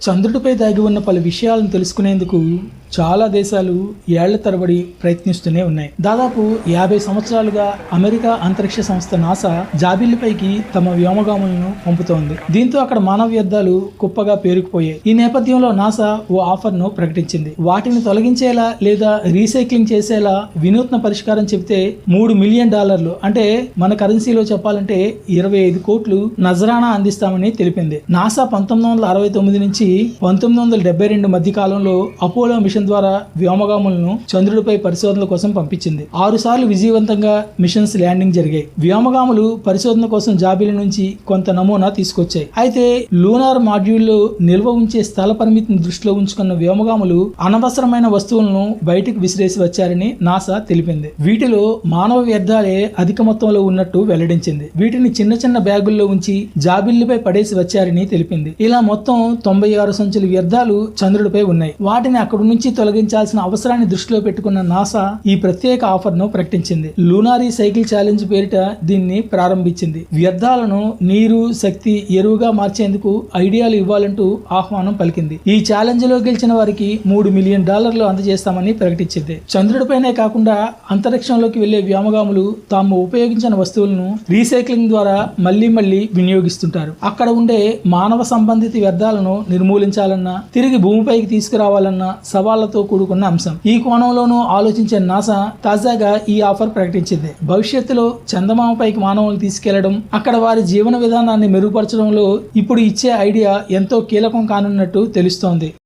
చంద్రుడిపై దాగి ఉన్న పలు విషయాలను తెలుసుకునేందుకు చాలా దేశాలు ఏళ్ల తరబడి ప్రయత్నిస్తూనే ఉన్నాయి. దాదాపు 50 సంవత్సరాలుగా అమెరికా అంతరిక్ష సంస్థ నాసా జాబిల్లిపైకి తమ వ్యోమగాములను పంపుతోంది. దీంతో అక్కడ మానవ వ్యర్థాలు కుప్పగా పేరుకుపోయాయి. ఈ నేపథ్యంలో నాసా ఓ ఆఫర్ ను ప్రకటించింది. వాటిని తొలగించేలా లేదా రీసైక్లింగ్ చేసేలా వినూత్న పరిష్కారం చెబితే $3 మిలియన్, అంటే మన కరెన్సీలో చెప్పాలంటే 25 కోట్లు నజరానా అందిస్తామని తెలిపింది. నాసా 1969 నుంచి 1972 మధ్య కాలంలో అపోలో మిషన్ ద్వారా వ్యోమగాములను చంద్రుడిపై పరిశోధనల కోసం పంపించింది. 6 సార్లు విజయవంతంగా మిషన్స్ ల్యాండింగ్ జరిగాయి. వ్యోమగాములు పరిశోధన కోసం జాబిలి నుంచి కొంత నమూనా తీసుకొచ్చాయి. అయితే లూనార్ మాడ్యూల్లో నిల్వ ఉంచే స్థల పరిమితిని దృష్టిలో ఉంచుకున్న వ్యోమగాములు అనవసరమైన వస్తువులను బయటకు విసిరేసి వచ్చారని నాసా తెలిపింది. వీటిలో మానవ వ్యర్థాలే అధిక మొత్తంలో ఉన్నట్టు వెల్లడించింది. వీటిని చిన్న చిన్న బ్యాగుల్లో ఉంచి జాబిల్లిపై పడేసి వచ్చారని తెలిపింది. ఇలా మొత్తం 96 సంచుల వ్యర్థాలు చంద్రుడిపై ఉన్నాయి. వాటిని అక్కడి నుంచి తొలగించాల్సిన అవసరాన్ని దృష్టిలో పెట్టుకున్న నాసా ఈ ప్రత్యేక ఆఫర్ ను ప్రకటించింది. లూనారీ సైకిల్ ఛాలెంజ్ పేరిట దీన్ని ప్రారంభించింది. వ్యర్థాలను నీరు, శక్తి, ఎరువుగా మార్చేందుకు ఐడియాలు ఇవ్వాలంటూ ఆహ్వానం పలికింది. ఈ ఛాలెంజ్ లో గెలిచిన వారికి $3 మిలియన్ అందజేస్తామని ప్రకటించింది. చంద్రుడిపైనే కాకుండా అంతరిక్షంలోకి వెళ్లే వ్యోమగాములు తాము ఉపయోగించిన వస్తువులను రీసైక్లింగ్ ద్వారా మళ్లీ వినియోగిస్తుంటారు. అక్కడ ఉండే మానవ సంబంధిత వ్యర్థాలను నిర్మూలించాలన్నా, తిరిగి భూమిపైకి తీసుకురావాలన్నా సవాళ్లతో కూడుకున్న అంశం. ఈ కోణంలోనూ ఆలోచించే నాసా తాజాగా ఈ ఆఫర్ ప్రకటించింది. భవిష్యత్తులో చందమామపైకి మానవులు తీసుకెళ్లడం, అక్కడ వారి జీవన విధానాన్ని మెరుగుపరచడంలో ఇప్పుడు ఇచ్చే ఐడియా ఎంతో కీలకం కానున్నట్టు తెలుస్తోంది.